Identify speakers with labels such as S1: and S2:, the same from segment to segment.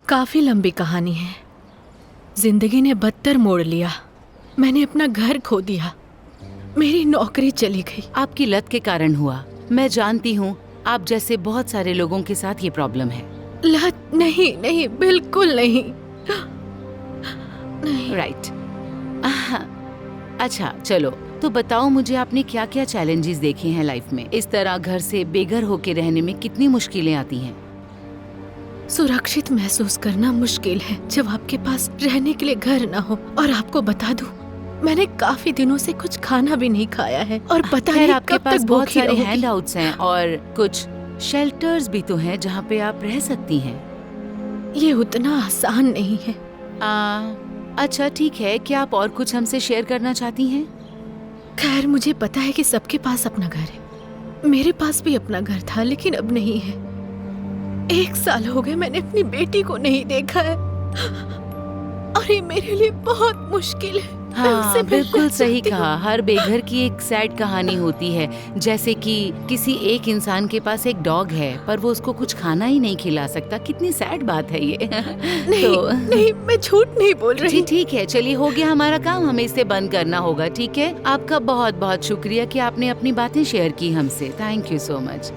S1: काफी लंबी कहानी है। जिंदगी ने बदतर मोड़ लिया। मैंने अपना घर खो दिया, मेरी नौकरी चली गई।
S2: आपकी लत के कारण हुआ। मैं जानती हूँ, आप जैसे बहुत सारे लोगों के साथ ये प्रॉब्लम है।
S1: लत नहीं, नहीं, बिल्कुल नहीं, नहीं।
S2: राइट। अच्छा चलो, तो बताओ मुझे, आपने क्या क्या चैलेंजेस देखे हैं लाइफ में? इस तरह घर से बेघर होके रहने में कितनी मुश्किलें आती हैं?
S1: सुरक्षित महसूस करना मुश्किल है जब आपके पास रहने के लिए घर ना हो। और आपको बता दूं, मैंने काफी दिनों से कुछ खाना भी नहीं खाया है और पता नहीं
S2: आपके
S1: कब
S2: पास
S1: तक
S2: बहुत
S1: भूखी
S2: सारे
S1: रहूंगी।
S2: हैंडआउट्स हैं और कुछ शेल्टर्स भी तो हैं जहाँ पे आप रह सकती हैं।
S1: ये उतना आसान नहीं है।
S2: अच्छा ठीक है, क्या आप और कुछ हमसे शेयर करना चाहती हैं?
S1: खैर, मुझे पता है कि सबके पास अपना घर है। मेरे पास भी अपना घर था, लेकिन अब नहीं है। 1 साल हो गए मैंने अपनी बेटी को नहीं देखा है और ये मेरे लिए बहुत मुश्किल है।
S2: हाँ, बिल्कुल सही कहा। हर बेघर की एक सैड कहानी होती है। जैसे कि किसी एक इंसान के पास एक डॉग है पर वो उसको कुछ खाना ही नहीं खिला सकता। कितनी सैड बात है ये।
S1: नहीं, नहीं, मैं झूठ नहीं बोल रही।
S2: ठीक है, चलिए हो गया हमारा काम, हमें इसे बंद करना होगा। ठीक है, आपका बहुत बहुत शुक्रिया कि आपने अपनी बातें शेयर की हमसे। Thank you so much.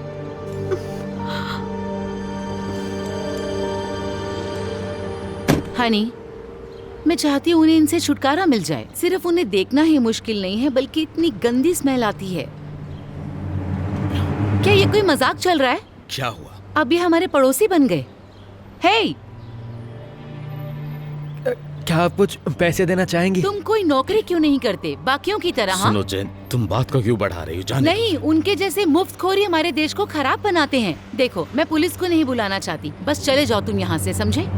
S2: Honey, मैं चाहती हूँ उन्हें इनसे छुटकारा मिल जाए। सिर्फ उन्हें देखना ही मुश्किल नहीं है, बल्कि इतनी गंदी स्मेल आती है। क्या ये कोई मजाक चल रहा है?
S3: क्या हुआ?
S2: अब ये हमारे पड़ोसी बन गए। हे,
S4: क्या आप कुछ पैसे देना चाहेंगी?
S2: तुम कोई नौकरी क्यों नहीं करते बाकियों की तरह? हाँ?
S3: सुनो जैन, तुम बात को क्यों बढ़ा रही हो? जाने
S2: नहीं, उनके जैसे मुफ्तखोरी हमारे देश को खराब बनाते हैं। देखो, मैं पुलिस को नहीं बुलाना चाहती, बस चले जाओ तुम यहाँ से, समझे?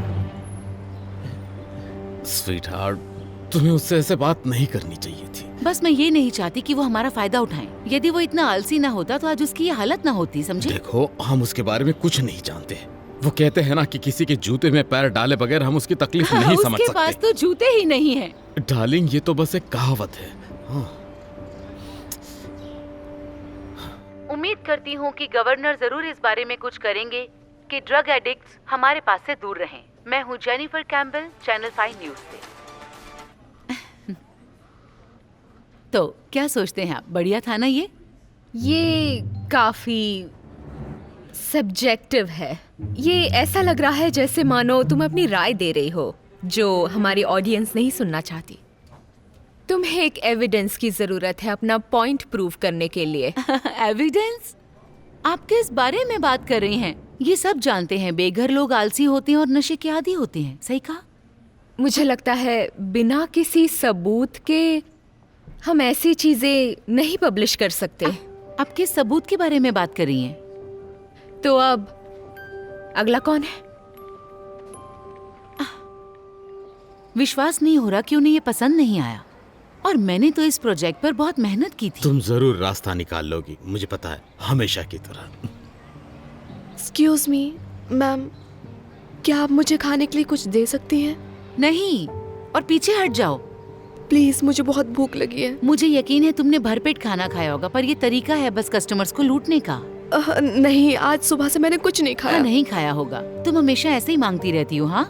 S3: स्वीटहार्ट, तुम्हें उससे ऐसे बात नहीं करनी चाहिए थी।
S2: बस मैं ये नहीं चाहती कि वो हमारा फायदा उठाएं। यदि वो इतना आलसी ना होता तो आज उसकी ये हालत ना होती, समझे?
S3: देखो, हम उसके बारे में कुछ नहीं जानते। वो कहते हैं ना कि किसी के जूते में पैर डाले बगैर हम उसकी तकलीफ नहीं समझ
S2: उसके पास
S3: सकते।
S2: तो जूते ही नहीं है।
S3: डार्लिंग, ये तो बस एक कहावत है। हाँ।
S2: उम्मीद करती हूँ कि गवर्नर जरूर इस बारे में कुछ करेंगे कि ड्रग एडिक्ट्स हमारे पास से दूर रहें। मैं हूँ जेनिफर कैम्बल, चैनल 5 न्यूज से। तो क्या सोचते हैं आप, बढ़िया था ना ये?
S5: ये काफी सब्जेक्टिव है। ये ऐसा लग रहा है जैसे मानो तुम अपनी राय दे रही हो जो हमारी ऑडियंस नहीं सुनना चाहती। तुम्हें एक एविडेंस की जरूरत है अपना पॉइंट प्रूव करने के लिए।
S2: एविडेंस? आप किस बारे में बात कर रही हैं? ये सब जानते हैं, बेघर लोग आलसी होते हैं और नशे के आदी होते हैं। सही कहा।
S5: मुझे लगता है बिना किसी सबूत के हम ऐसी चीजें नहीं पब्लिश कर सकते।
S2: आप किस सबूत के बारे में बात कर रही हैं?
S5: तो अब अगला कौन है?
S2: विश्वास नहीं हो रहा कि उन्हें ये पसंद नहीं आया, और मैंने तो इस प्रोजेक्ट पर बहुत मेहनत की थी।
S3: तुम जरूर रास्ता निकाल लोगी, मुझे पता है, हमेशा की तरह।
S6: एक्सक्यूज मी मैम, क्या आप मुझे खाने के लिए कुछ दे सकती हैं?
S2: नहीं, और पीछे हट जाओ
S6: प्लीज, मुझे बहुत भूख लगी है।
S2: मुझे यकीन है तुमने भरपेट खाना खाया होगा, पर ये तरीका है बस कस्टमर्स को लूटने का।
S6: नहीं, आज सुबह से मैंने कुछ नहीं खाया।
S2: नहीं खाया होगा, तुम हमेशा ऐसे ही मांगती रहती हो। हाँ,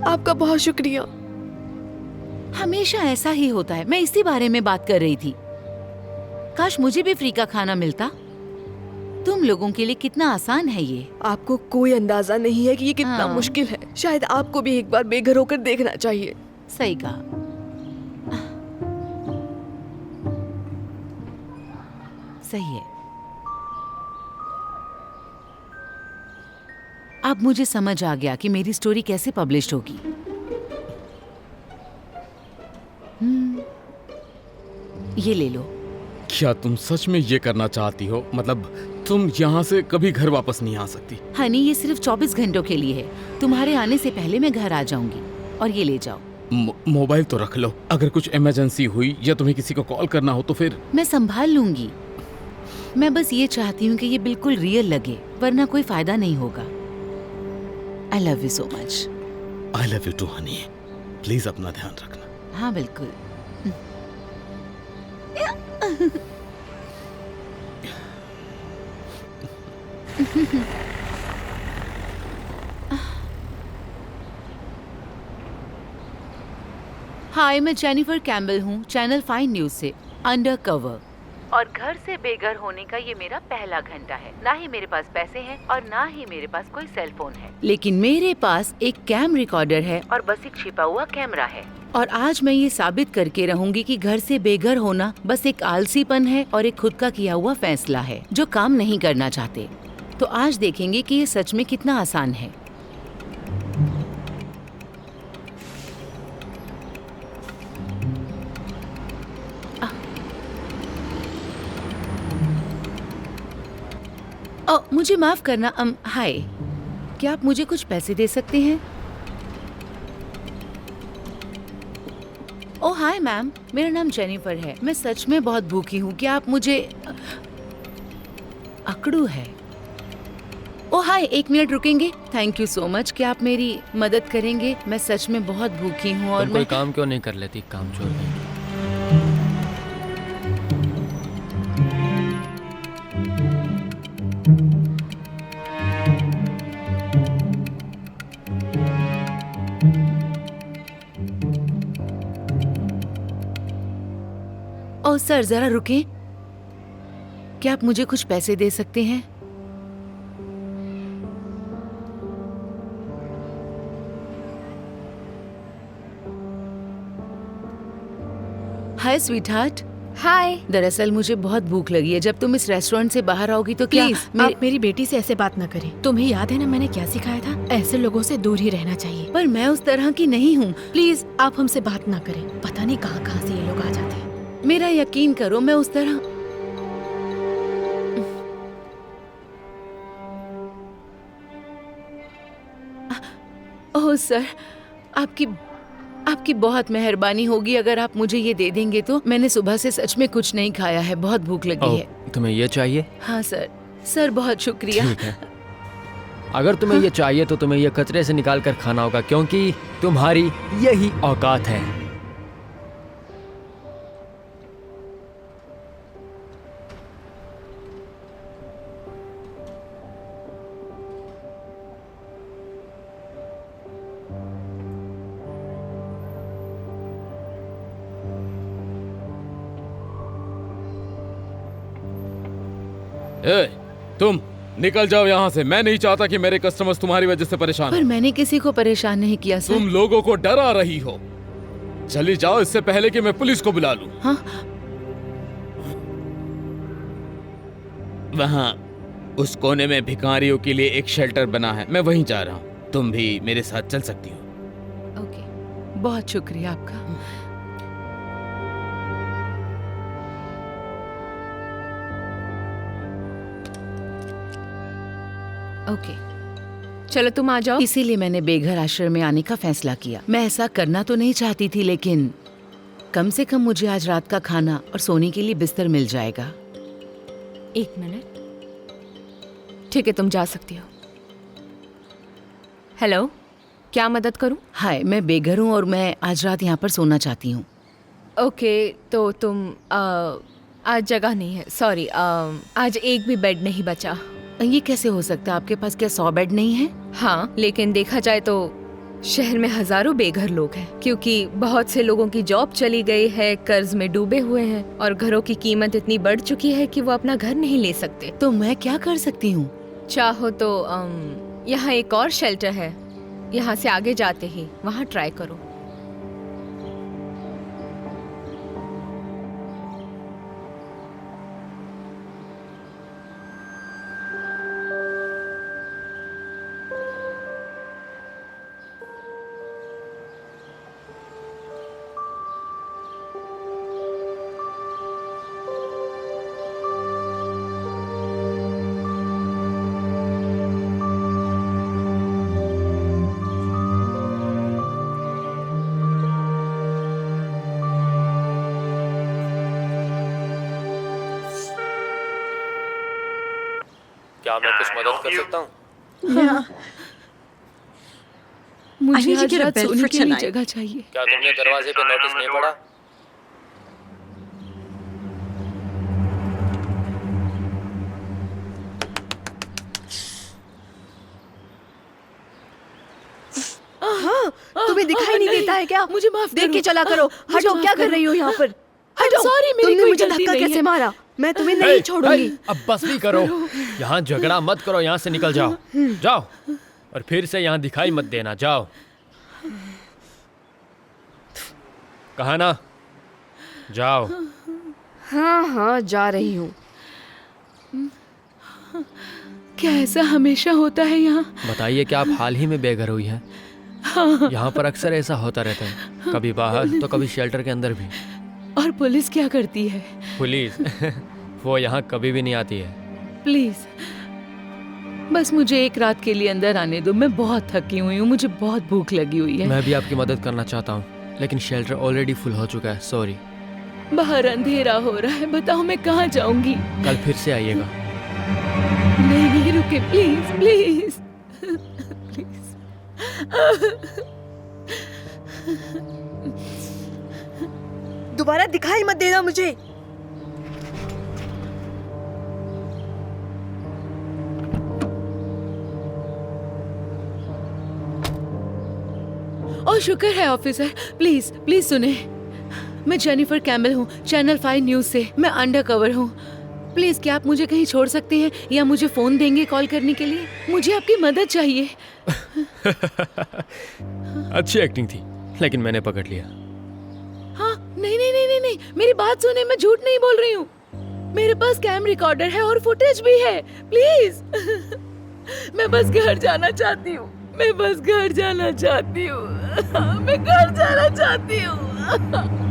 S6: आपका बहुत शुक्रिया।
S2: हमेशा ऐसा ही होता है। मैं इसी बारे में बात कर रही थी। काश मुझे भी फ्री का खाना मिलता। तुम लोगों के लिए कितना आसान है ये।
S6: आपको कोई अंदाजा नहीं है कि ये कितना
S2: हाँ।
S6: मुश्किल है। शायद आपको भी एक बार बेघर होकर देखना चाहिए।
S2: सही कहा। सही है। अब मुझे समझ आ गया कि मेरी स्टोरी कैसे पब्लिश होगी। ये ले लो।
S3: क्या तुम सच में ये करना चाहती हो? मतलब तुम यहाँ से कभी घर वापस नहीं आ सकती?
S2: हनी, ये सिर्फ 24 घंटों के लिए है। तुम्हारे आने से पहले मैं घर आ जाऊंगी। और ये ले जाओ।
S3: मोबाइल तो रख लो, अगर कुछ इमरजेंसी हुई या तुम्हें किसी को कॉल करना हो तो फिर।
S2: मैं संभाल लूंगी। मैं बस ये चाहती हूँ कि ये बिल्कुल रियल लगे, वरना कोई फायदा नहीं होगा। I love you so much.
S3: I love you too honey. Please अपना ध्यान रखना।
S2: हाँ बिल्कुल। हाय, मैं जेनिफर कैम्बल हूँ, चैनल 5 न्यूज से, अंडर कवर। और घर से बेघर होने का ये मेरा पहला घंटा है। ना ही मेरे पास पैसे हैं और ना ही मेरे पास कोई सेल फोन है, लेकिन मेरे पास एक कैम रिकॉर्डर है और बस एक छिपा हुआ कैमरा है। और आज मैं ये साबित करके रहूंगी कि घर से बेघर होना बस एक आलसीपन है और एक खुद का किया हुआ फैसला है जो काम नहीं करना चाहते। तो आज देखेंगे कि ये सच में कितना आसान है। मुझे माफ करना, हाय, क्या आप मुझे कुछ पैसे दे सकते हैं? ओह हाय मैम, मेरा नाम जेनिफर है। मैं सच में बहुत भूखी हूँ। क्या आप मुझे अकड़ू है? ओह हाय, 1 मिनट रुकेंगे? Thank you so much. क्या आप मेरी मदद करेंगे? मैं सच में बहुत भूखी हूँ और
S4: तुम कोई काम क्यों नहीं कर लेती? काम छोड़ देंगे।
S2: ओह सर, जरा रुकें। क्या आप मुझे कुछ पैसे दे सकते हैं? हाय स्वीटहार्ट।
S5: हाय।
S2: दरअसल मुझे बहुत भूख लगी है। जब तुम इस रेस्टोरेंट से बाहर आओगी तो क्या
S1: प्लीज आप मेरी बेटी से ऐसे बात न करें। तुम्हें याद है ना मैंने क्या सिखाया था? ऐसे लोगों से दूर ही रहना चाहिए।
S2: पर मैं उस तरह की नहीं हूँ।
S1: प्लीज आप हमसे बात ना करें। पता नहीं कहाँ कहाँ से ये लोग आ जाते हैं।
S2: मेरा यकीन करो, मैं उस तरह। ओह सर, आपकी बहुत मेहरबानी होगी अगर आप मुझे ये दे देंगे तो। मैंने सुबह से सच में कुछ नहीं खाया है, बहुत भूख लगी है।
S4: तुम्हें ये चाहिए?
S2: हाँ सर बहुत शुक्रिया।
S4: ठीक है। अगर तुम्हें ये चाहिए तो तुम्हें ये कचरे से निकाल कर खाना होगा, क्योंकि तुम्हारी यही औकात है।
S3: ए, तुम निकल जाओ यहाँ से। मैं नहीं चाहता कि मेरे कस्टमर्स तुम्हारी वजह से परेशान
S2: पर
S3: हों।
S2: मैंने किसी को परेशान नहीं किया सर।
S3: तुम लोगों को डरा रही हो। चली जाओ इससे पहले कि मैं पुलिस को बुला लूं।
S2: हाँ?
S3: वहाँ उस कोने में भिखारियों के लिए एक शेल्टर बना है, मैं वहीं जा रहा हूँ। तुम भी मेरे साथ चल सकती हो।
S2: ओके, बहुत शुक्रिया आपका। ओके,
S5: चलो तुम आ जाओ।
S2: इसीलिए मैंने बेघर आश्रम में आने का फैसला किया। मैं ऐसा करना तो नहीं चाहती थी, लेकिन कम से कम मुझे आज रात का खाना और सोने के लिए बिस्तर मिल जाएगा।
S5: 1 मिनट। ठीक है, तुम जा सकती हो। हेलो, क्या मदद करूं?
S2: हाय, मैं बेघर हूँ और मैं आज रात यहाँ पर सोना चाहती हूँ।
S5: ओके, तो तुम आज जगह नहीं है। सॉरी, आज एक भी बेड नहीं बचा।
S2: ये कैसे हो सकता है? आपके पास क्या 100 बेड नहीं है?
S5: हाँ, लेकिन देखा जाए तो शहर में हजारों बेघर लोग हैं, क्योंकि बहुत से लोगों की जॉब चली गई है, कर्ज में डूबे हुए हैं और घरों की कीमत इतनी बढ़ चुकी है कि वो अपना घर नहीं ले सकते।
S2: तो मैं क्या कर सकती हूँ?
S5: चाहो तो यहाँ एक और शेल्टर है, यहाँ से आगे जाते ही वहाँ ट्राई करो।
S4: क्या मैं कुछ मदद कर सकता हूँ?
S2: मुझे आज रात सोने के लिए जगह चाहिए।
S4: क्या तुमने दरवाजे पे नोटिस नहीं पढ़ा?
S6: हाँ, तुम्हें दिखाई नहीं देता है क्या?
S1: मुझे माफ
S6: देख के
S1: करो।
S6: चला करो।
S1: मुझे
S6: हटो,
S1: माफ
S6: क्या कर
S1: करो।
S6: रही हो यहाँ पर? हटो।
S1: sorry, मेरी
S6: तुमने
S1: कोई
S6: मुझे
S1: गलती
S6: धक्का
S1: नहीं
S6: कैसे
S1: है।
S6: मारा? मैं तुम्हें नहीं छोड़ूंगी।
S4: अब बस भी करो। यहाँ झगड़ा मत करो, यहाँ से निकल जाओ। जाओ, और फिर से यहाँ दिखाई मत देना। जाओ। कहा ना, जाओ।
S6: हाँ हाँ, जा रही हूँ।
S1: क्या ऐसा हमेशा होता है यहाँ?
S4: बताइए कि आप हाल ही में बेघर हुई हैं? यहाँ पर अक्सर ऐसा होता रहता है, कभी बाहर तो कभी शेल्टर के अंदर भी।
S1: और पुलिस क्या करती है?
S4: पुलिस वो यहाँ कभी भी नहीं आती है।
S1: प्लीज बस मुझे एक रात के लिए अंदर आने दो। मैं बहुत थकी हुई हूँ, मुझे बहुत भूख लगी हुई है।
S4: मैं भी आपकी मदद करना चाहता हूँ, लेकिन शेल्टर ऑलरेडी फुल हो चुका है। सॉरी।
S1: बाहर अंधेरा हो रहा है, बताओ मैं कहाँ जाऊंगी?
S4: कल फिर से आइएगा।
S1: नहीं नहीं, रुके प्लीज प्लीज
S6: दोबारा दिखाई मत देना मुझे।
S1: और शुक्र है ऑफिसर। प्लीज प्लीज सुने, मैं जेनिफर कैम्बल हूँ, चैनल 5 न्यूज से। मैं अंडर कवर हूँ। प्लीज क्या आप मुझे कहीं छोड़ सकते हैं या मुझे फोन देंगे कॉल करने के लिए? मुझे आपकी मदद चाहिए।
S4: अच्छी एक्टिंग थी, लेकिन मैंने पकड़ लिया।
S1: हाँ, नहीं नहीं नहीं नहीं नहीं, मेरी बात सुने, मैं झूठ नहीं बोल रही हूँ। मेरे पास कैम रिकॉर्डर है और फुटेज भी है। प्लीज मैं बस घर जाना चाहती हूँ। मैं बस घर जाना चाहती हूँ। मैं घर जाना चाहती हूँ।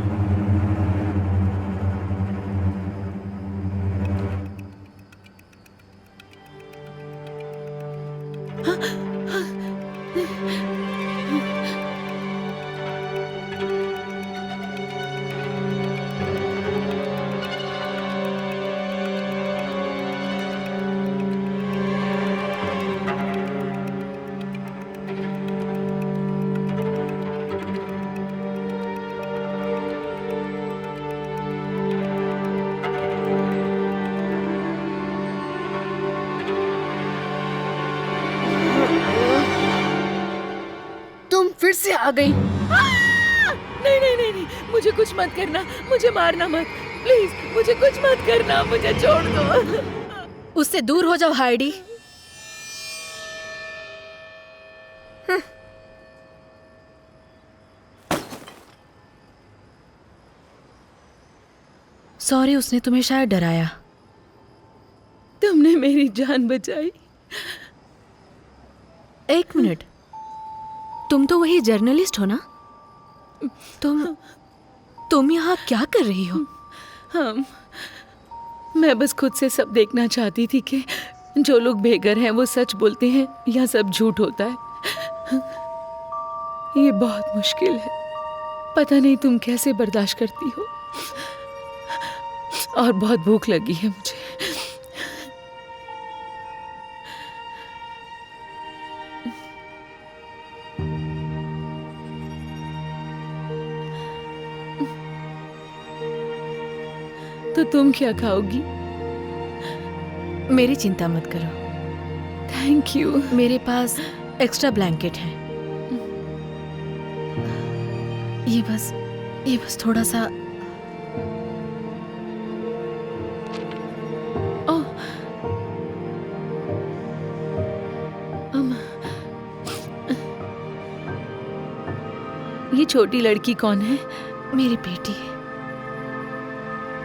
S6: तुम फिर से आ गई।
S1: नहीं नहीं नहीं नहीं, मुझे कुछ मत करना, मुझे मारना मत। प्लीज मुझे कुछ मत करना, मुझे छोड़ दो।
S7: उससे दूर हो जाओ हाइडी। सॉरी, उसने तुम्हें शायद डराया।
S1: तुमने मेरी जान बचाई।
S7: एक मिनट, तुम तो वही जर्नलिस्ट हो ना? तुम यहाँ क्या कर रही हो?
S1: मैं बस खुद से सब देखना चाहती थी कि जो लोग बेघर हैं वो सच बोलते हैं या सब झूठ होता है। ये बहुत मुश्किल है। पता नहीं तुम कैसे बर्दाश्त करती हो। और बहुत भूख लगी है मुझे। तो तुम क्या खाओगी?
S7: मेरी चिंता मत करो,
S1: थैंक यू।
S7: मेरे पास एक्स्ट्रा ब्लैंकेट है। ये बस थोड़ा सा।
S1: ओह, ये छोटी लड़की कौन है?
S7: मेरी बेटी है,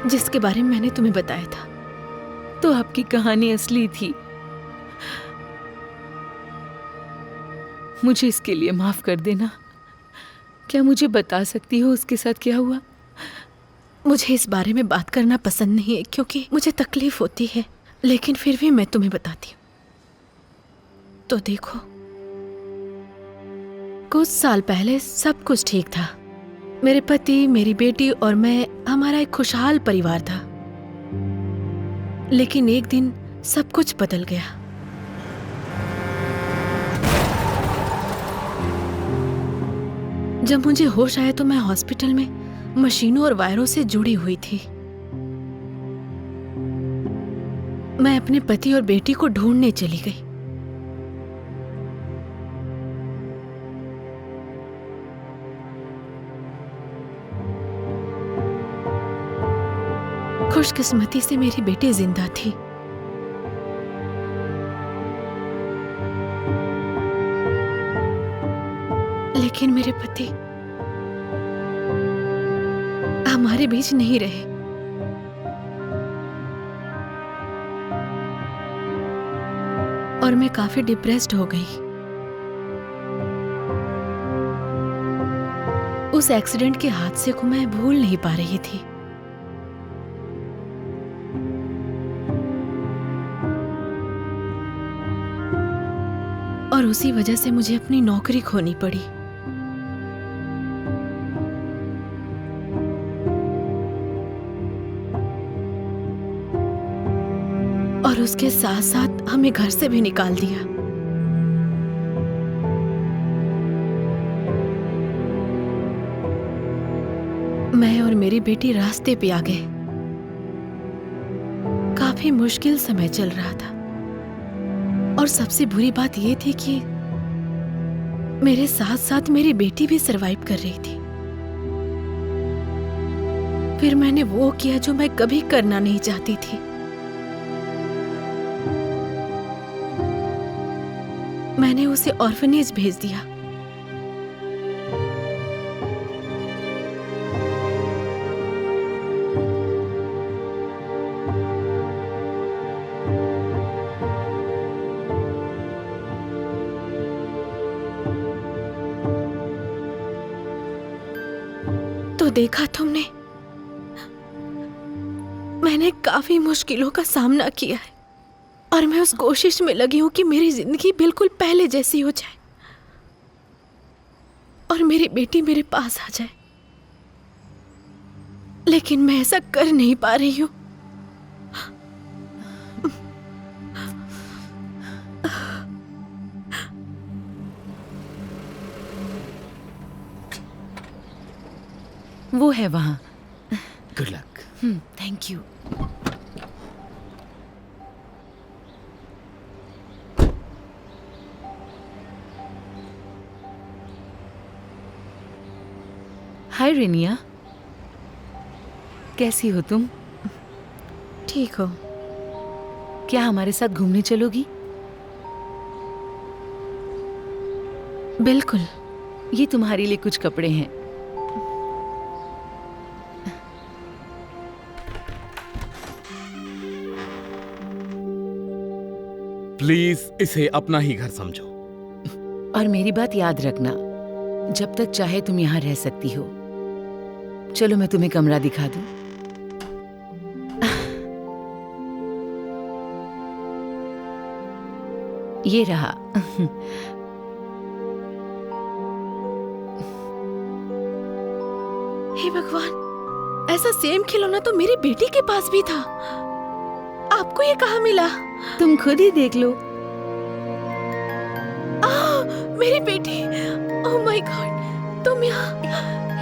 S7: जिसके बारे में मैंने तुम्हें बताया था।
S1: तो आपकी कहानी असली थी। मुझे इसके लिए माफ कर देना। क्या मुझे बता सकती हो उसके साथ क्या हुआ?
S7: मुझे इस बारे में बात करना पसंद नहीं है क्योंकि मुझे तकलीफ होती है, लेकिन फिर भी मैं तुम्हें बताती हूँ। तो देखो, कुछ साल पहले सब कुछ ठीक था। मेरे पति, मेरी बेटी और मैं, हमारा एक खुशहाल परिवार था। लेकिन एक दिन सब कुछ बदल गया। जब मुझे होश आया तो मैं हॉस्पिटल में मशीनों और वायरों से जुड़ी हुई थी। मैं अपने पति और बेटी को ढूंढने चली गई।
S1: खुशकिस्मती से मेरी बेटी जिंदा थी। लेकिन मेरे पति हमारे बीच नहीं रहे। और मैं काफी डिप्रेस्ड हो गई। उस एक्सीडेंट के हादसे को मैं भूल नहीं पा रही थी। और उसी वजह से मुझे अपनी नौकरी खोनी पड़ी। और उसके साथ साथ हमें घर से भी निकाल दिया। मैं और मेरी बेटी रास्ते पे आ गए। काफी मुश्किल समय चल रहा था। और सबसे बुरी बात यह थी कि मेरे साथ साथ मेरी बेटी भी सरवाइव कर रही थी। फिर मैंने वो किया जो मैं कभी करना नहीं चाहती थी। मैंने उसे ऑर्फनेज भेज दिया। तो देखा तुमने, मैंने काफी मुश्किलों का सामना किया है। और मैं उस कोशिश में लगी हूं कि मेरी जिंदगी बिल्कुल पहले जैसी हो जाए और मेरी बेटी मेरे पास आ जाए। लेकिन मैं ऐसा कर नहीं पा रही हूं।
S2: वो है वहां।
S3: Good luck.
S2: Thank you. Hi Renia, कैसी हो तुम?
S1: ठीक हो?
S2: क्या हमारे साथ घूमने चलोगी?
S1: बिल्कुल।
S2: ये तुम्हारे लिए कुछ कपड़े हैं।
S3: प्लीज इसे अपना ही घर समझो।
S2: और मेरी बात याद रखना, जब तक चाहे तुम यहाँ रह सकती हो। चलो मैं तुम्हें कमरा दिखा दूं। ये रहा।
S1: हे भगवान, ऐसा सेम खिलौना तो मेरी बेटी के पास भी था। आपको ये कहाँ मिला?
S2: तुम खुद ही देख लो।
S1: मेरी बेटी, ओह माय गॉड, तुम यहाँ।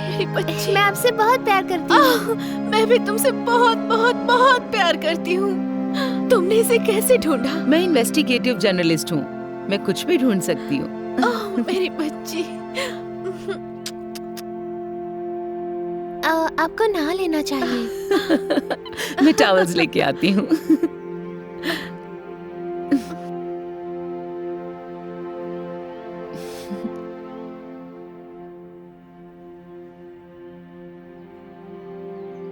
S1: मेरी बच्ची,
S6: मैं आपसे बहुत प्यार करती हूँ।
S1: मैं भी तुमसे बहुत बहुत बहुत प्यार करती हूँ। तुमने इसे कैसे ढूंढा?
S2: मैं इन्वेस्टिगेटिव जर्नलिस्ट हूँ, मैं कुछ भी ढूंढ सकती हूँ।
S1: ओह मेरी बच्ची।
S6: आपको नहा लेना चाहिए।
S2: मैं टॉवल्स लेके आती हूँ।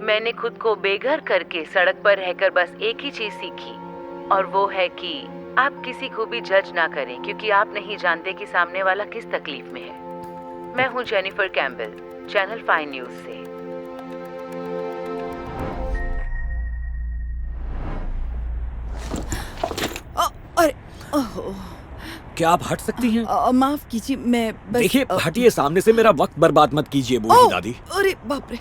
S2: मैंने खुद को बेघर करके सड़क पर रहकर बस एक ही चीज सीखी, और वो है कि आप किसी को भी जज ना करें, क्योंकि आप नहीं जानते कि सामने वाला किस तकलीफ में है। मैं हूँ जेनिफर कैम्बल, चैनल 5 न्यूज से।
S8: अरे
S9: क्या आप हट सकती हैं?
S8: माफ कीजिए, मैं बस
S9: देखिए, हटिए सामने से, मेरा वक्त बर्बाद मत कीजिए बूढ़ी दादी।
S8: अरे बाप रे।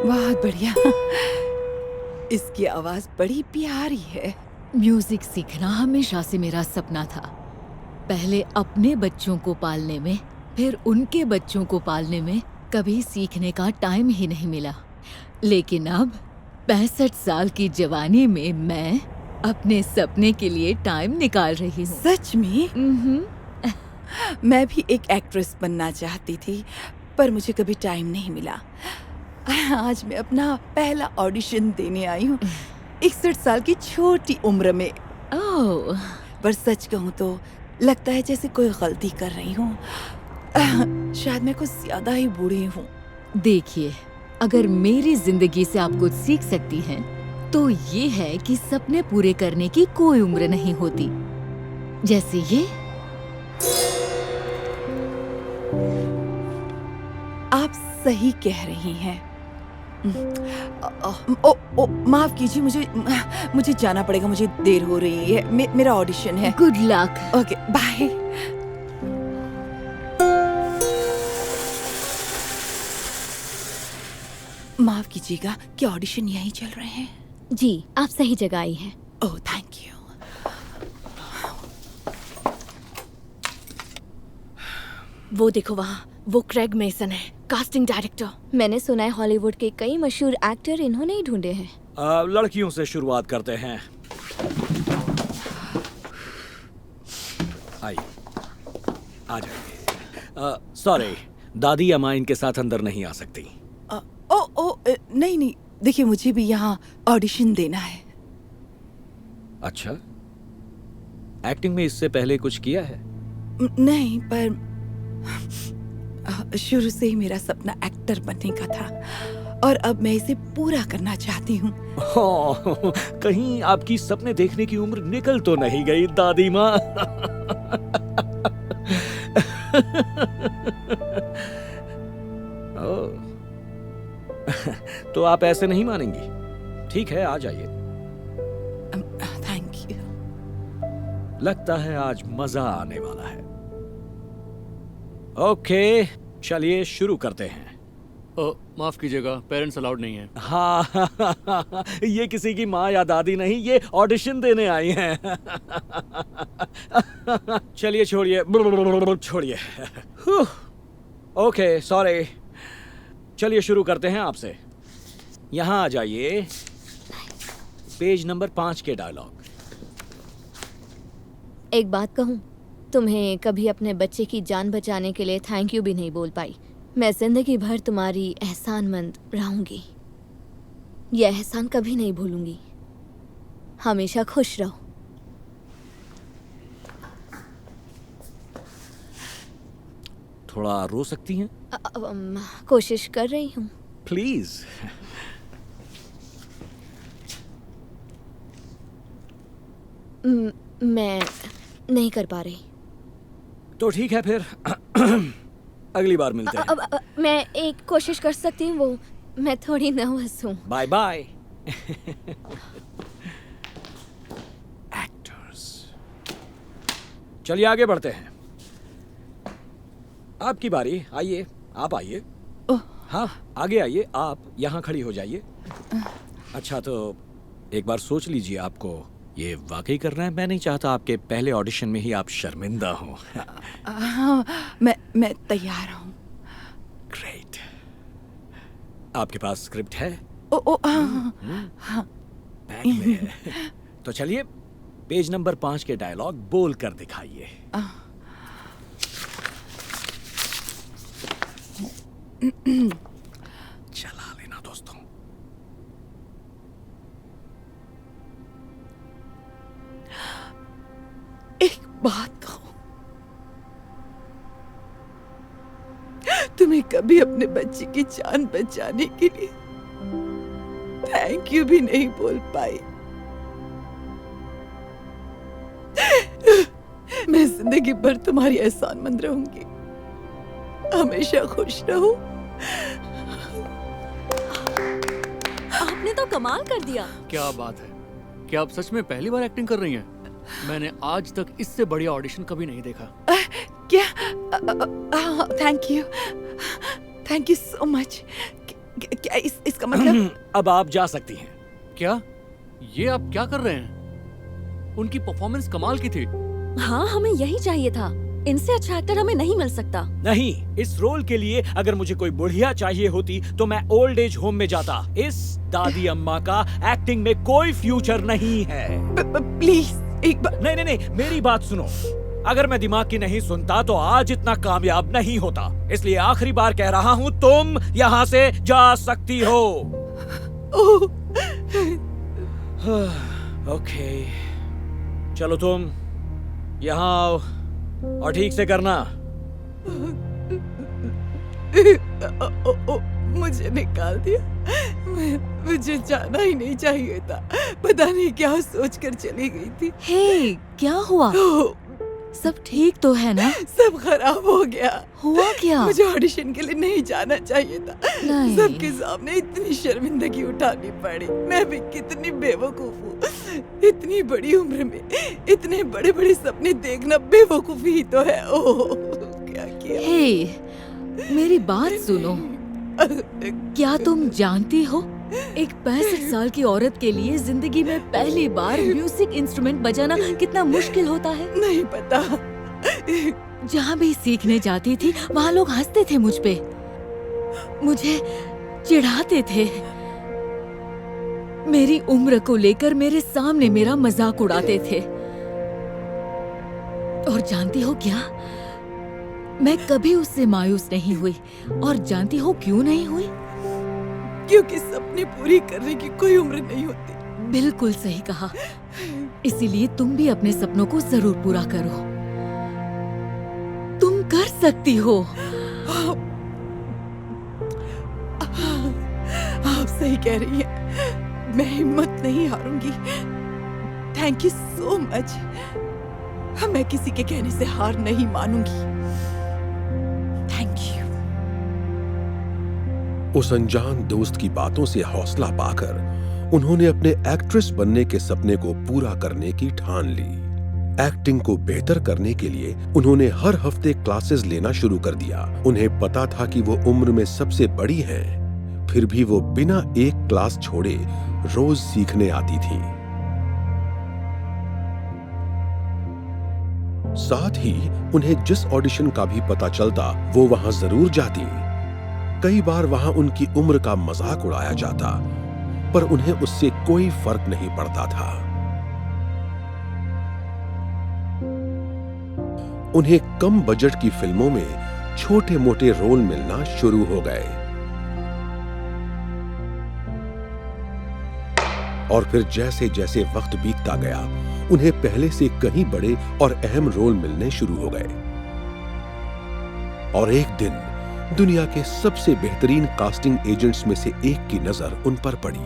S8: बहुत बढ़िया। इसकी आवाज बड़ी प्यारी है।
S10: म्यूजिक सीखना हमेशा से मेरा सपना था। पहले अपने बच्चों को पालने में, फिर उनके बच्चों को पालने में कभी सीखने का टाइम ही नहीं मिला। लेकिन अब 65 साल की जवानी में मैं अपने सपने के लिए टाइम निकाल रही हूँ।
S8: सच में? मैं भी एक एक्ट्रेस बनना चाहती थी, पर मुझे कभी टाइम नहीं मिला। आज मैं अपना पहला ऑडिशन देने आई हूँ, 61 साल की छोटी उम्र में।
S10: ओह,
S8: पर सच कहूँ तो लगता है जैसे कोई गलती कर रही हूँ। शायद मैं कुछ ज्यादा ही बूढ़ी हूँ।
S10: देखिए, अगर मेरी जिंदगी से आप कुछ सीख सकती हैं, तो ये है कि सपने पूरे करने की कोई उम्र नहीं होती। जैसे ये।
S8: आप सही कह रही हैं। ओ, माफ कीजिए, मुझे जाना पड़ेगा, मुझे देर हो रही है। मेरा ऑडिशन है।
S10: Good luck.
S8: Okay, bye. माफ कीजिएगा, क्या ऑडिशन यहीं चल रहे हैं?
S11: जी, आप सही जगह आई हैं।
S8: ओह, थैंक यू।
S6: वो देखो वहाँ, वो क्रेग मेसन है, कास्टिंग डायरेक्टर।
S11: मैंने सुना है हॉलीवुड के कई मशहूर एक्टर इन्होंने ही ढूंढे हैं।
S9: लड़कियों से शुरुआत करते हैं। आइए, आ जाइए। सॉरी, दादी अम्मा इनके साथ अंदर नहीं आ सकती।
S8: नहीं, देखिए मुझे भी यहाँ ऑडिशन देना है।
S9: अच्छा, एक्टिंग में इससे पहले कुछ किया है?
S8: नहीं, पर शुरू से ही मेरा सपना एक्टर बनने का था और अब मैं इसे पूरा करना चाहती हूँ।
S9: कहीं आपकी सपने देखने की उम्र निकल तो नहीं गई दादी माँ? तो आप ऐसे नहीं मानेंगी। ठीक है, आ जाइए।
S8: Thank you.
S9: लगता है आज मजा आने वाला है। ओके, चलिए शुरू करते हैं।
S4: माफ कीजिएगा, पेरेंट्स अलाउड नहीं है।
S9: हाँ, ये किसी की माँ या दादी नहीं, ये ऑडिशन देने आई हैं। चलिए छोड़िए। Okay, sorry. चलिए शुरू करते हैं आपसे। यहाँ आ जाइए। पेज नंबर 5 के डायलॉग।
S11: एक बात कहूँ, तुम्हें कभी अपने बच्चे की जान बचाने के लिए थैंक यू भी नहीं बोल पाई। मैं जिंदगी भर तुम्हारी एहसानमंद रहूंगी। यह एहसान कभी नहीं भूलूंगी। हमेशा खुश रहो।
S9: थोड़ा रो सकती हैं?
S11: कोशिश कर रही हूँ।
S9: प्लीज।
S11: मैं नहीं कर पा रही।
S9: तो ठीक है फिर। अगली बार मिलते हैं।
S11: मैं एक कोशिश कर सकती हूँ, वो मैं थोड़ी नर्वस हूँ।
S9: Bye bye. एक्टर्स, चलिए आगे बढ़ते हैं। आपकी बारी, आइए, आप आइए। हाँ, आगे आइए, आप यहाँ खड़ी हो जाइए। अच्छा, तो एक बार सोच लीजिए आपको ये वाकई करना है। मैं नहीं चाहता आपके पहले ऑडिशन में ही आप शर्मिंदा हो।
S8: हाँ, मैं तैयार हूँ।
S9: ग्रेट। आपके पास स्क्रिप्ट है?
S8: हाँ।
S9: बैग में है। तो चलिए, पेज नंबर 5 के डायलॉग बोल कर दिखाइए। चला लेना दोस्तों।
S8: एक बात कहूं, तुम्हें कभी अपने बच्चे की जान बचाने के लिए थैंक यू भी नहीं बोल पाई। मैं जिंदगी भर तुम्हारी एहसानमंद रहूंगी। हमेशा खुश रहो।
S11: आपने तो कमाल कर दिया।
S4: क्या बात है, क्या आप सच में पहली बार एक्टिंग कर रही हैं? मैंने आज तक इससे बढ़िया ऑडिशन कभी नहीं देखा।
S8: क्या? Thank you so much. क्या इसका मतलब?
S9: अब आप जा सकती हैं।
S4: क्या ये आप क्या कर रहे हैं? उनकी परफॉर्मेंस कमाल की थी।
S11: हाँ, हमें यही चाहिए था।
S10: इनसे अच्छा एक्टर हमें नहीं मिल सकता।
S9: नहीं, इस रोल के लिए अगर मुझे कोई बुढ़िया चाहिए होती तो मैं ओल्ड एज होम में जाता। इस दादी अम्मा का एक्टिंग में कोई फ्यूचर नहीं है।
S8: प्लीज एक बार।
S9: नहीं नहीं नहीं, मेरी बात सुनो। अगर मैं दिमाग की नहीं सुनता तो आज इतना कामयाब नहीं होता। इसलिए आखिरी बार कह रहा हूँ, तुम यहाँ से जा सकती हो। ओके, चलो तुम यहाँ आओ और ठीक से करना।
S8: मुझे निकाल दिया। मुझे जाना ही नहीं चाहिए था। पता नहीं क्या सोच कर चली गई थी।
S10: हे, क्या हुआ? सब ठीक तो है ना?
S8: सब खराब हो गया।
S10: हुआ क्या?
S8: मुझे ऑडिशन के लिए नहीं जाना चाहिए था।
S10: नहीं।
S8: सबके सामने इतनी शर्मिंदगी उठानी पड़ी। मैं भी कितनी बेवकूफ हूँ। इतनी बड़ी उम्र में इतने बड़े बड़े सपने देखना बेवकूफी ही तो है। ओह, क्या किया।
S10: हे, मेरी बात सुनो। क्या तुम जानती हो, एक 65 साल की औरत के लिए जिंदगी में पहली बार म्यूजिक इंस्ट्रूमेंट बजाना कितना मुश्किल होता है?
S8: नहीं पता।
S10: जहाँ भी सीखने जाती थी वहाँ लोग हंसते थे मुझ पे, मुझे चिढ़ाते थे, मेरी उम्र को लेकर मेरे सामने मेरा मजाक उड़ाते थे। और जानती हो क्या, मैं कभी उससे मायूस नहीं हुई। और जानती हो क्यों नहीं हुई?
S8: क्योंकि सपने पूरी करने की कोई उम्र नहीं होती।
S10: बिल्कुल सही कहा। इसीलिए तुम भी अपने सपनों को जरूर पूरा करो। तुम कर सकती हो।
S8: आप सही कह रही हैं। मैं हिम्मत नहीं हारूंगी। Thank you so much. मैं किसी के कहने से हार नहीं मानूंगी। Thank you.
S12: उस अनजान दोस्त की बातों से हौसला पाकर उन्होंने अपने एक्ट्रेस बनने के सपने को पूरा करने की ठान ली। एक्टिंग को बेहतर करने के लिए उन्होंने हर हफ्ते क्लासेस लेना शुरू कर दिया। उन्हें पता था कि वो उम्र में सबसे बड़ी हैं, फिर भी वो बिना एक क्लास छोड़े रोज सीखने आती थीं। साथ ही उन्हें जिस ऑडिशन का भी पता चलता वो वहां जरूर जाती। कई बार वहां उनकी उम्र का मजाक उड़ाया जाता, पर उन्हें उससे कोई फर्क नहीं पड़ता था। उन्हें कम बजट की फिल्मों में छोटे मोटे रोल मिलना शुरू हो गए। और फिर जैसे जैसे वक्त बीतता गया, उन्हें पहले से कहीं बड़े और अहम रोल मिलने शुरू हो गए। और एक दिन दुनिया के सबसे बेहतरीन कास्टिंग एजेंट्स में से एक की नजर उन पर पड़ी।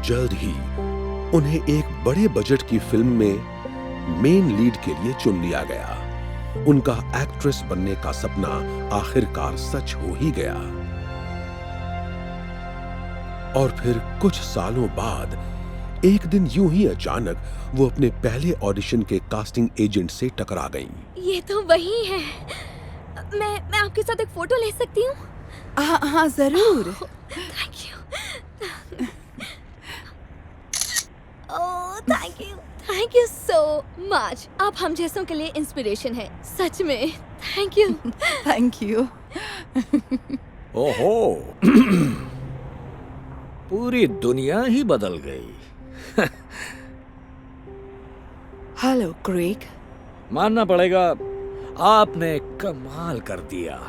S12: जल्द ही उन्हें एक बड़े बजट की फिल्म में मेन लीड के लिए चुन लिया गया। उनका एक्ट्रेस बनने का सपना आखिरकार सच हो ही गया। और फिर कुछ सालों बाद एक दिन यूं ही अचानक वो अपने पहले ऑडिशन के कास्टिंग एजेंट से टकरा गईं।
S11: ये तो वही है। मैं आपके साथ एक फोटो ले सकती हूँ?
S8: हाँ जरूर।
S11: Thank you. Oh thank you so much. आप हम जैसों के लिए इंस्पिरेशन है, सच में। Thank you.
S8: Thank you.
S9: ओहो, पूरी दुनिया ही बदल गई।
S8: Hello Craig.
S9: मानना पड़ेगा, आपने कमाल कर दिया।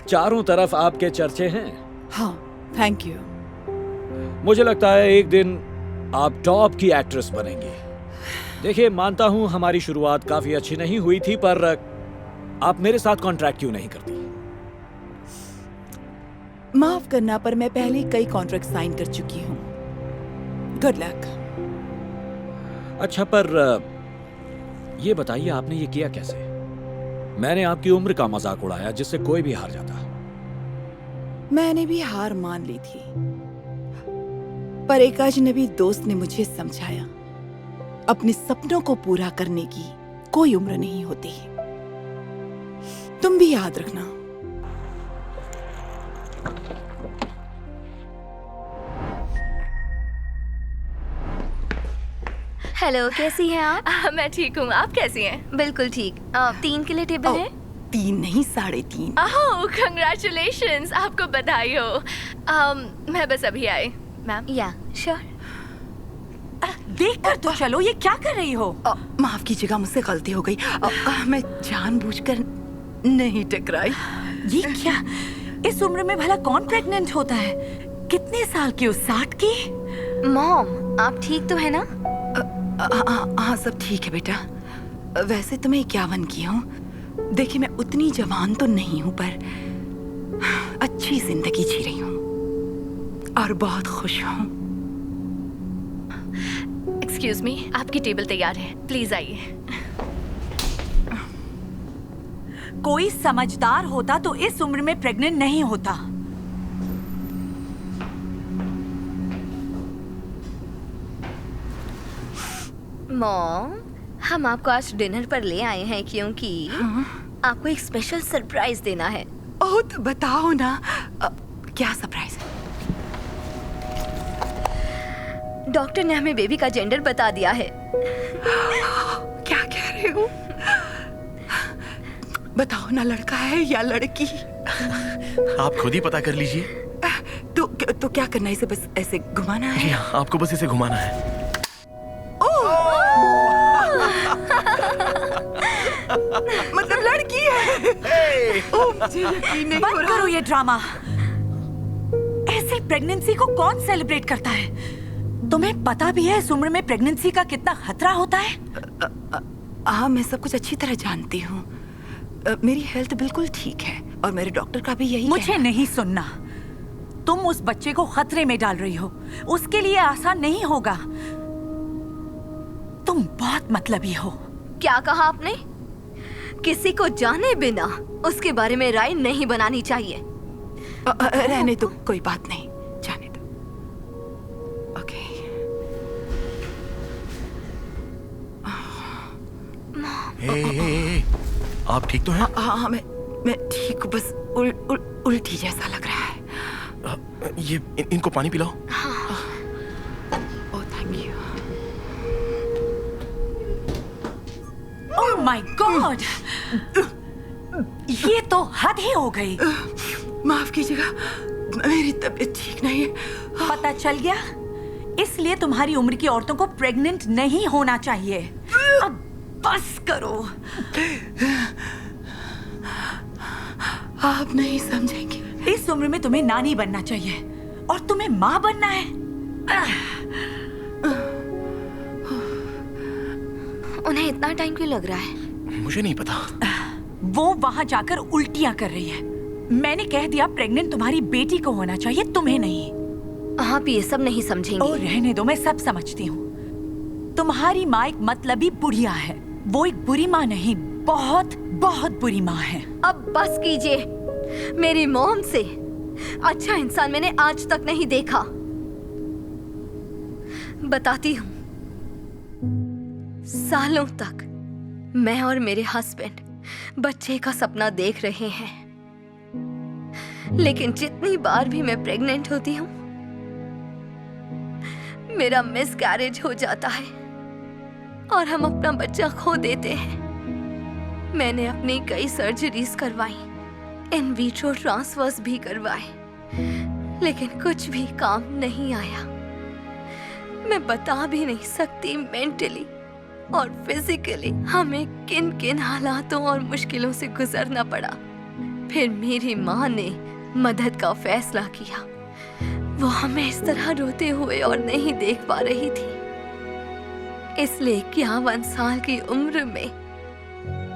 S9: चारों तरफ आपके चर्चे हैं।
S8: हाँ, थैंक यू।
S9: मुझे लगता है एक दिन आप टॉप की एक्ट्रेस बनेंगी। देखिए, मानता हूं हमारी शुरुआत काफी अच्छी नहीं हुई थी, पर आप मेरे साथ कॉन्ट्रैक्ट क्यों नहीं करती?
S8: माफ करना, पर मैं पहले कई कॉन्ट्रैक्ट साइन कर चुकी हूँ। Good luck.
S9: अच्छा, पर ये बताइए, आपने ये किया कैसे? मैंने आपकी उम्र का मजाक उड़ाया जिससे कोई भी हार जाता।
S8: मैंने भी हार मान ली थी, पर एक अजनबी दोस्त ने मुझे समझाया, अपने सपनों को पूरा करने की कोई उम्र नहीं होती। तुम भी याद रखना।
S11: हेलो, कैसी हैं आप?
S5: मैं ठीक हूँ, आप कैसी हैं?
S11: बिल्कुल ठीक। 3 के लिए टेबल है?
S8: 3 नहीं 3.5।
S5: ओह, कंग्रेचुलेशंस, आपको बधाई हो। मैं बस अभी आई, मैम।
S11: या, श्योर।
S8: देख कर तो चलो, ये क्या कर रही हो? माफ कीजिएगा, मुझसे गलती हो गई। मैं जानबूझकर नहीं टकराई। ये क्या, इस उम्र में भला कौन प्रेग्नेंट होता है? कितने साल की हो? 60 की?
S11: मॉम, आप ठीक तो है ना?
S8: हाँ, सब ठीक है बेटा। वैसे तो मैं 51 की हूँ। देखिए, मैं उतनी जवान तो नहीं हूँ, पर अच्छी जिंदगी जी रही हूँ और बहुत खुश हूँ।
S5: एक्सक्यूज मी, आपकी टेबल तैयार है, प्लीज आइए।
S8: कोई समझदार होता तो इस उम्र में प्रेग्नेंट नहीं होता।
S11: मॉम, हम आपको आज डिनर पर ले आए हैं क्योंकि आपको एक स्पेशल सरप्राइज देना है।
S8: ओह, तो बताओ ना, क्या सरप्राइज है?
S11: डॉक्टर ने हमें बेबी का जेंडर बता दिया है।
S8: क्या कह रहे हो? बताओ ना, लड़का है या लड़की?
S13: आप खुद ही पता कर लीजिए।
S8: तो क्या करना है? इसे बस ऐसे घुमाना है?
S13: जी हाँ, आपको बस इसे घुमाना है।
S8: मतलब लड़की है। मुझे यकीन नहीं हो रहा। बंद करो ये ड्रामा। ऐसी प्रेगनेंसी को कौन सेलिब्रेट करता है? तुम्हें पता भी है इस उम्र में प्रेगनेंसी का कितना खतरा होता है? हाँ, मैं सब कुछ अच्छी तरह जानती हूँ। मेरी हेल्थ बिल्कुल ठीक है और मेरे डॉक्टर का भी यही। मुझे नहीं सुनना। तुम उस बच्चे को खतरे में डाल रही हो। उसके लिए आसान नहीं होगा। तुम बहुत मतलबी हो।
S11: क्या कहा आपने? किसी को जाने बिना उसके बारे में राय नहीं बनानी चाहिए।
S8: रहने दो, कोई बात नहीं, जाने दो। ओके।
S13: हे, आप ठीक तो हैं?
S8: हाँ, मैं ठीक हूँ, बस उल्टी जैसा लग रहा है।
S13: ये इनको पानी पिलाओ।
S8: Oh, thank you. Oh my god, ये तो हद ही हो गई। माफ कीजिएगा, मेरी तबीयत ठीक नहीं है। पता चल गया, इसलिए तुम्हारी उम्र की औरतों को प्रेग्नेंट नहीं होना चाहिए। अब बस करो। आप नहीं समझेंगे। इस उम्र में तुम्हें नानी बनना चाहिए और तुम्हें माँ बनना है।
S11: उन्हें इतना टाइम क्यों लग रहा है?
S13: मुझे नहीं पता।
S8: वो वहाँ जाकर उल्टियाँ कर रही है। मैंने कह दिया प्रेग्नेंट तुम्हारी बेटी को होना चाहिए, तुम्हें नहीं।
S11: आप ये सब नहीं समझेंगे।
S8: ओ, रहने दो, मैं सब समझती हूँ। तुम्हारी माँ एक मतलबी बुढ़िया है। वो एक बुरी माँ नहीं, बहुत बहुत बुरी माँ है।
S11: अब बस कीजिए। मेरी मॉम से अच्छा इंसान मैंने आज तक नहीं देखा। बताती हूँ, सालों तक मैं और मेरे हस्बैंड बच्चे का सपना देख रहे हैं, लेकिन जितनी बार भी मैं प्रेग्नेंट होती हूँ मेरा मिसकैरेज हो जाता है और हम अपना बच्चा खो देते हैं। मैंने अपनी कई सर्जरीज करवाई, इन विट्रो ट्रांसफर्स भी करवाए, लेकिन कुछ भी काम नहीं आया। मैं बता भी नहीं सकती मेंटली और फिजिकली हमें किन किन हालातों और मुश्किलों से गुजरना पड़ा। फिर मेरी माँ ने मदद का फैसला किया। वो हमें इस तरह रोते हुए और नहीं देख पा रही थी, इसलिए 51 साल की उम्र में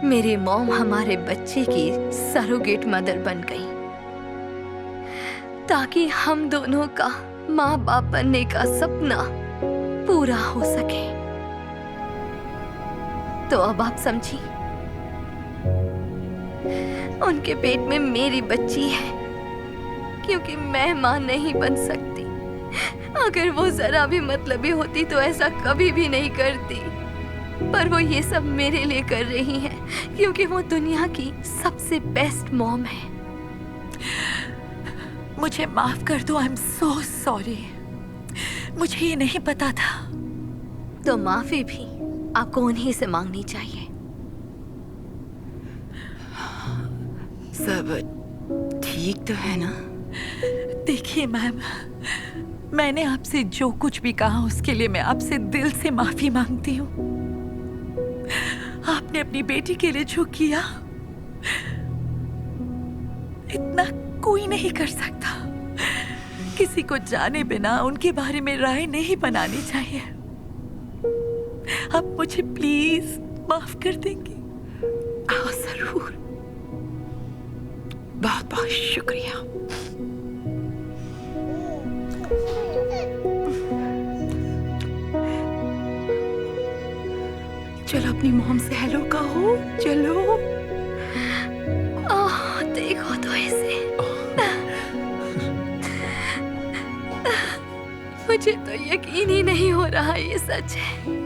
S11: मेरी मॉम हमारे बच्चे की सरोगेट मदर बन गई, ताकि हम दोनों का माँ बाप बनने का सपना पूरा हो सके। तो अब आप समझी, उनके पेट में मेरी बच्ची है, क्योंकि मैं माँ नहीं बन सकती। अगर वो जरा भी मतलबी होती तो ऐसा कभी भी नहीं करती, पर वो ये सब मेरे लिए कर रही है क्योंकि वो दुनिया की सबसे बेस्ट मॉम है।
S8: मुझे माफ कर दो, आई एम सो सॉरी। मुझे ये नहीं पता था।
S11: तो माफी भी आपको उन्हीं से मांगनी चाहिए।
S8: सब ठीक तो है ना? देखिए मैम, मैंने आपसे जो कुछ भी कहा उसके लिए मैं आपसे दिल से माफी मांगती हूँ। आपने अपनी बेटी के लिए जो किया, इतना कोई नहीं कर सकता। किसी को जाने बिना उनके बारे में राय नहीं बनानी चाहिए। आप मुझे प्लीज माफ कर देंगे? हाँ जरूर। बहुत बहुत शुक्रिया। चलो अपनी मॉम से हेलो कहो। चलो।
S11: देखो तो ऐसे। मुझे तो यकीन ही नहीं हो रहा ये सच है।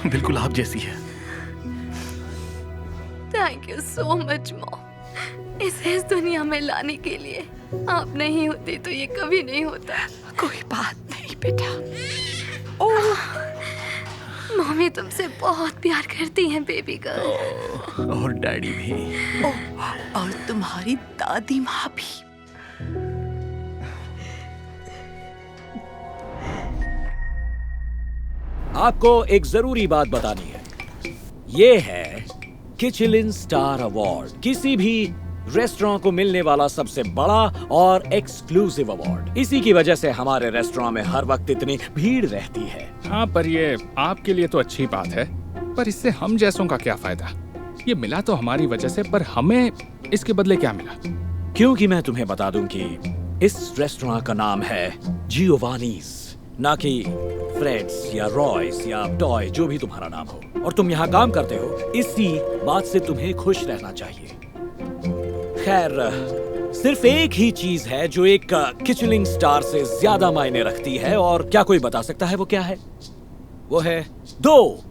S13: बिल्कुल आप जैसी है।
S11: Thank you so much mom. इसे इस दुनिया में लाने के लिए आप नहीं होती तो ये कभी नहीं होता।
S8: कोई बात नहीं बेटा।
S11: मम्मी तुमसे बहुत प्यार करती हैं बेबी गर्ल।
S13: और डैडी भी।
S8: और तुम्हारी दादी माँ भी।
S9: आपको एक जरूरी बात बतानी है। ये है किचलिन स्टार अवार्ड, किसी भी रेस्टोरेंट को मिलने वाला सबसे बड़ा और एक्सक्लूसिव अवार्ड। इसी की वजह से हमारे रेस्टोरेंट में हर वक्त इतनी भीड़ रहती है।
S3: हाँ, पर ये आपके लिए तो अच्छी बात है, पर इससे हम जैसों का क्या फायदा? ये मिला तो हमारी वजह से, पर हमें इसके बदले क्या मिला?
S9: क्योंकि मैं तुम्हें बता दूं कि इस रेस्टोरेंट का नाम है जियोवानीज, ना कि फ्रेड्स या रॉयस या टॉय, जो भी तुम्हारा नाम हो। और तुम यहाँ काम करते हो, इसी बात से तुम्हें खुश रहना चाहिए। खैर, सिर्फ एक ही चीज है जो एक किचलिन स्टार से ज्यादा मायने रखती है, और क्या कोई बता सकता है वो क्या है? वो है 2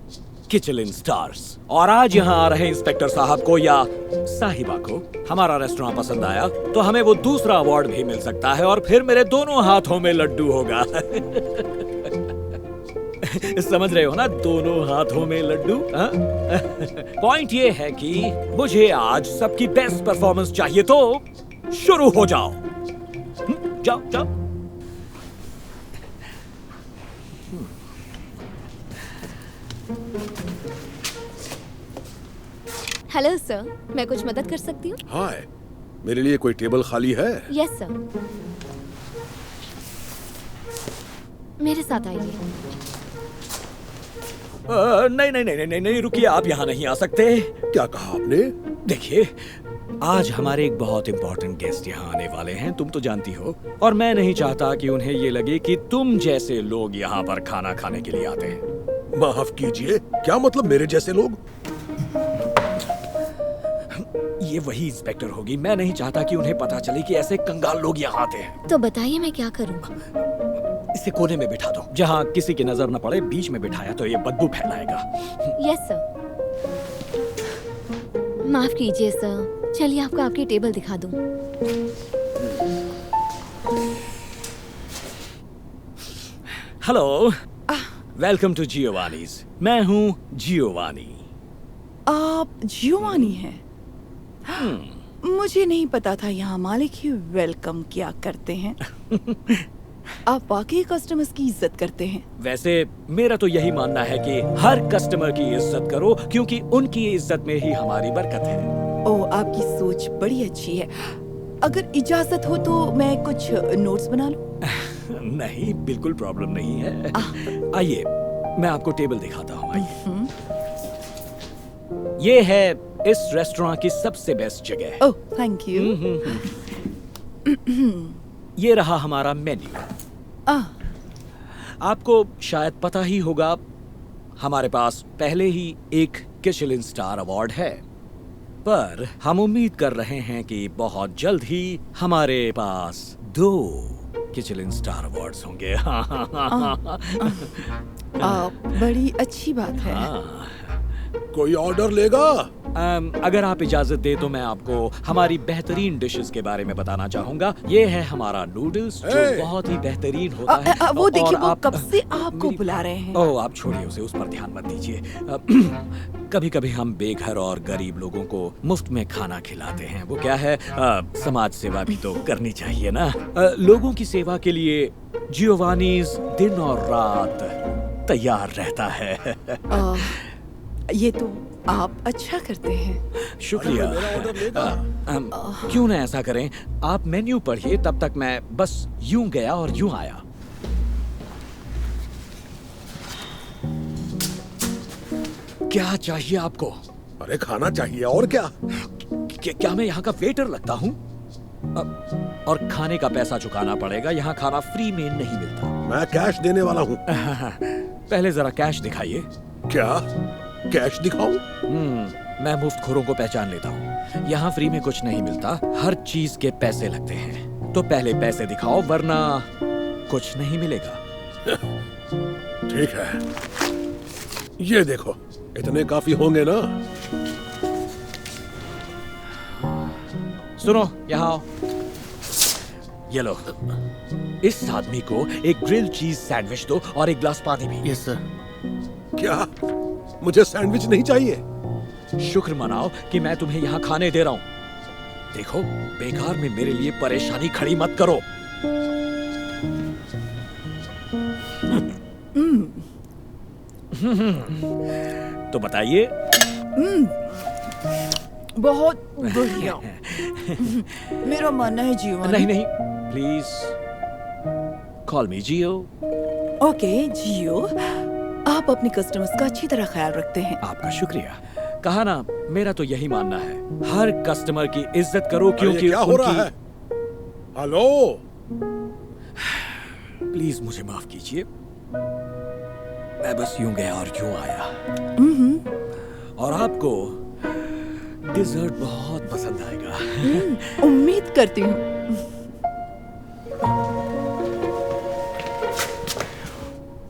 S9: किचलिन स्टार्स। और आज यहाँ आ रहे इंस्पेक्टर साहब को या साहिबा को हमारा रेस्टोरेंट पसंद आया तो हमें वो दूसरा अवार्ड भी मिल सकता है, और फिर मेरे दोनों हाथों में लड्डू होगा। समझ रहे हो ना, दोनों हाथों में लड्डू। पॉइंट ये है कि मुझे आज सबकी बेस्ट परफॉर्मेंस चाहिए, तो शुरू हो जाओ। जाओ जाओ।
S11: हेलो सर, मैं कुछ मदद कर सकती हूँ?
S12: हाय, मेरे लिए कोई टेबल खाली है?
S11: Yes sir. मेरे साथ आइए।
S9: नहीं नहीं नहीं नहीं नहीं, रुकिए, आप यहाँ नहीं आ सकते।
S12: क्या कहा आपने?
S9: देखिए, आज हमारे एक बहुत इंपॉर्टेंट गेस्ट यहाँ आने वाले हैं, तुम तो जानती हो, और मैं नहीं चाहता कि उन्हें ये लगे कि तुम जैसे लोग यहाँ पर खाना खाने के लिए आते हैं।
S12: माफ कीजिए, क्या मतलब मेरे जैसे लोग?
S9: ये वही इंस्पेक्टर होगी। मैं नहीं चाहता कि उन्हें पता चले कि ऐसे कंगाल लोग यहाँ आते हैं।
S11: तो बताइए मैं क्या करूँ?
S9: इसे कोने में बिठा दो, जहाँ किसी की नजर न पड़े। बीच में बिठाया तो ये बदबू फैलाएगा।
S11: Yes sir. माफ कीजिए सर, चलिए आपको आपकी टेबल दिखा दूं।
S9: Hello, welcome to Giovanni's. मैं हूँ जियोवानी।
S8: आप जियोवानी हैं? मुझे नहीं पता था यहाँ मालिक ही वेलकम किया करते हैं। आप वाकई कस्टमर्स की इज्जत करते हैं।
S9: वैसे मेरा तो यही मानना है कि हर कस्टमर की इज्जत करो, क्योंकि उनकी इज्जत में ही हमारी बरकत है।
S8: ओह, आपकी सोच बड़ी अच्छी है। अगर इजाजत हो तो मैं कुछ नोट्स बना लूं?
S9: नहीं, बिल्कुल प्रॉब्लम नहीं है। आइए, मैं आपको टेबल दिखाता हूँ। आइए। ये है इस रेस्टोरेंट की सबसे बेस्ट जगह।
S8: ओह, थैंक यू।
S9: ये रहा हमारा मेन्यू। आपको शायद पता ही होगा, हमारे पास पहले ही एक किचलिन स्टार अवार्ड है, पर हम उम्मीद कर रहे हैं कि बहुत जल्द ही हमारे पास 2 किचलिन स्टार अवार्ड्स होंगे।
S8: बड़ी अच्छी बात है।
S12: कोई ऑर्डर लेगा?
S9: अगर आप इजाजत दे तो मैं आपको हमारी बेहतरीन डिशेस के बारे में बताना चाहूंगा। ये है हमारा नूडल्स जो बहुत ही बेहतरीन होता है।
S8: वो देखिए, वो
S9: आप
S8: कब से आपको बुला रहे हैं।
S9: ओह, आप छोड़िए उसे, उस पर ध्यान मत दीजिए। कभी कभी हम बेघर और गरीब लोगों को मुफ्त में खाना खिलाते हैं। वो क्या है, समाज सेवा भी तो करनी चाहिए ना। लोगों की सेवा के लिए जियोवानीज दिन और रात तैयार रहता है।
S8: ये तो आप अच्छा करते हैं।
S9: शुक्रिया। क्यों ना ऐसा करें, आप मेन्यू पढ़िए, तब तक मैं बस यूं गया और यूं आया। क्या चाहिए आपको?
S12: अरे खाना चाहिए, और क्या?
S9: क्या मैं यहाँ का वेटर लगता हूँ? और खाने का पैसा चुकाना पड़ेगा, यहाँ खाना फ्री में नहीं मिलता।
S12: मैं कैश देने वाला हूँ।
S9: पहले जरा कैश दिखाइए।
S12: क्या कैश दिखाऊं?
S9: मैं मुफ्तखोरों को पहचान लेता हूँ। यहाँ फ्री में कुछ नहीं मिलता, हर चीज के पैसे लगते हैं। तो पहले पैसे दिखाओ, वरना कुछ नहीं मिलेगा।
S12: ठीक है, ये देखो, इतने काफी होंगे ना?
S9: सुनो, यहाँ आओ। ये लो, इस आदमी को एक ग्रिल चीज सैंडविच दो और एक ग्लास पानी भी।
S13: Yes sir.
S12: क्या मुझे सैंडविच नहीं चाहिए?
S9: शुक्र मनाओ कि मैं तुम्हें यहाँ खाने दे रहा हूँ। देखो, बेकार में मेरे लिए परेशानी खड़ी मत करो। तो बताइए।
S8: बहुत बढ़िया। मेरा मानना है जियो।
S9: नहीं नहीं, please call me Gio.
S8: Okay Gio, आप अपने कस्टमर्स का अच्छी तरह ख्याल रखते हैं।
S9: आपका शुक्रिया। कहा ना, मेरा तो यही मानना है, हर कस्टमर की इज्जत करो, क्योंकि
S12: क्या हो रहा है? हेलो,
S9: प्लीज मुझे माफ कीजिए, मैं बस यूं गया और यूं आया। और आपको डिजर्ट बहुत पसंद आएगा।
S8: उम्मीद करती हूँ।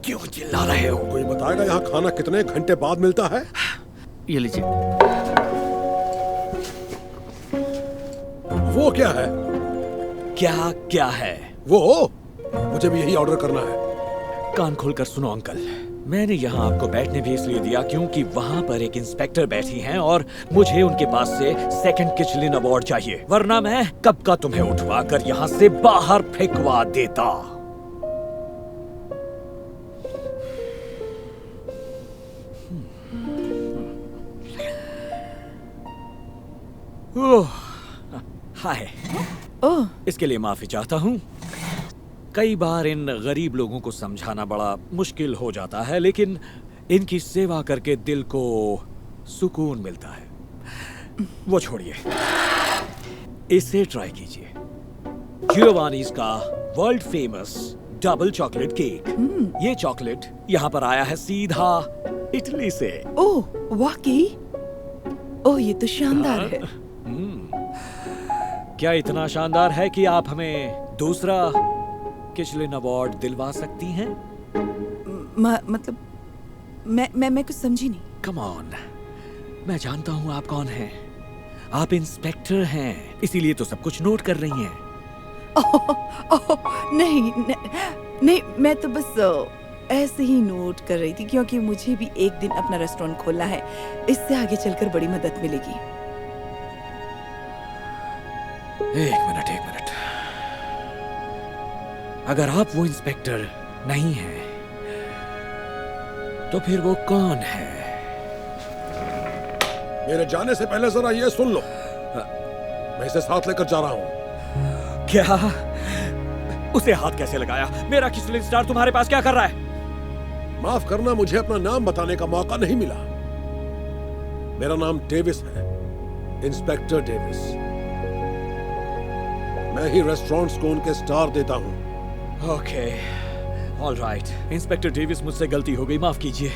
S9: क्यों चिल्ला रहे हो?
S12: कोई बताएगा यहाँ खाना कितने घंटे बाद मिलता है?
S13: ये लीजिए।
S12: वो क्या है?
S9: क्या क्या है?
S12: वो मुझे भी यही ऑर्डर करना है।
S9: कान खोलकर सुनो अंकल, मैंने यहाँ आपको बैठने भी इसलिए दिया क्योंकि वहाँ पर एक इंस्पेक्टर बैठी हैं और मुझे उनके पास से सेकंड किचलिन अवार्ड चाहिए, वरना मैं कब का तुम्हें उठवा कर यहाँ से बाहर फेंकवा देता। हाय, इसके लिए माफी चाहता हूँ। कई बार इन गरीब लोगों को समझाना बड़ा मुश्किल हो जाता है, लेकिन इनकी सेवा करके दिल को सुकून मिलता है। वो छोड़िए, इसे ट्राई कीजिए। जियोवानीज का world famous double chocolate cake. ये चॉकलेट यहाँ पर आया है सीधा इटली से।
S8: ओह वाकई? ओह, ये तो शानदार है।
S9: क्या इतना शानदार है कि आप हमें दूसरा किचलिन अवार्ड दिलवा सकती हैं?
S8: मतलब मैं कुछ समझी नहीं।
S9: कम ऑन, मैं जानता हूँ आप कौन हैं। आप इंस्पेक्टर हैं, इसीलिए तो सब कुछ नोट कर रही हैं।
S8: नहीं, मैं तो बस ऐसे ही नोट कर रही थी, क्योंकि मुझे भी एक दिन अपना रेस्टोरेंट खोलना है। इससे आगे चलकर बड़ी मदद मिलेगी।
S9: एक मिनट। अगर आप वो इंस्पेक्टर नहीं हैं, तो फिर वो कौन है?
S12: मेरे जाने से पहले जरा ये सुन लो, मैं इसे साथ लेकर जा रहा हूँ।
S9: क्या? उसे हाथ कैसे लगाया? मेरा किचलिन स्टार तुम्हारे पास क्या कर रहा है?
S12: माफ करना, मुझे अपना नाम बताने का मौका नहीं मिला। मेरा नाम डेविस है, इंस्पेक्टर डेविस। मैं ही रेस्टोरेंट्स को उनके स्टार देता हूँ।
S9: Okay, all right. Inspector Davis, मुझसे गलती हो गई, माफ कीजिए।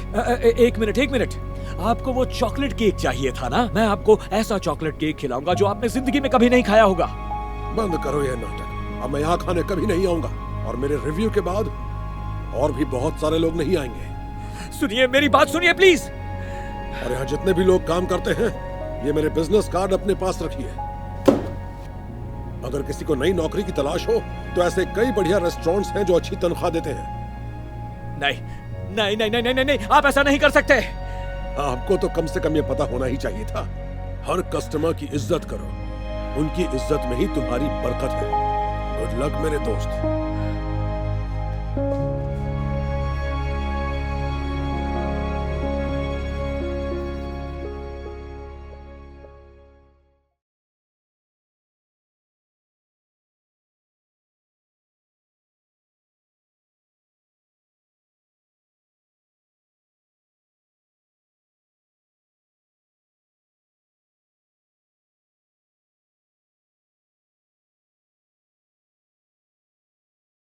S9: एक मिनट। आपको वो चॉकलेट केक चाहिए था ना? मैं आपको ऐसा चॉकलेट केक खिलाऊंगा जो आपने जिंदगी में कभी नहीं खाया होगा।
S12: बंद करो यह नाटक। अब मैं यहाँ खाने कभी नहीं आऊंगा, और मेरे रिव्यू के बाद और भी बहुत सारे लोग नहीं आएंगे।
S9: सुनिए, मेरी बात सुनिए प्लीज।
S12: और यहाँ जितने भी लोग काम करते हैं, ये मेरे बिजनेस कार्ड अपने पास रखिए। अगर किसी को नई नौकरी की तलाश हो तो ऐसे कई बढ़िया रेस्टोरेंट्स हैं जो अच्छी तनख्वाह देते हैं।
S9: नहीं नहीं नहीं नहीं नहीं नहीं, आप ऐसा नहीं कर सकते।
S12: आपको तो कम से कम ये पता होना ही चाहिए था। हर कस्टमर की इज्जत करो, उनकी इज्जत में ही तुम्हारी बरकत है। गुड लक मेरे दोस्त।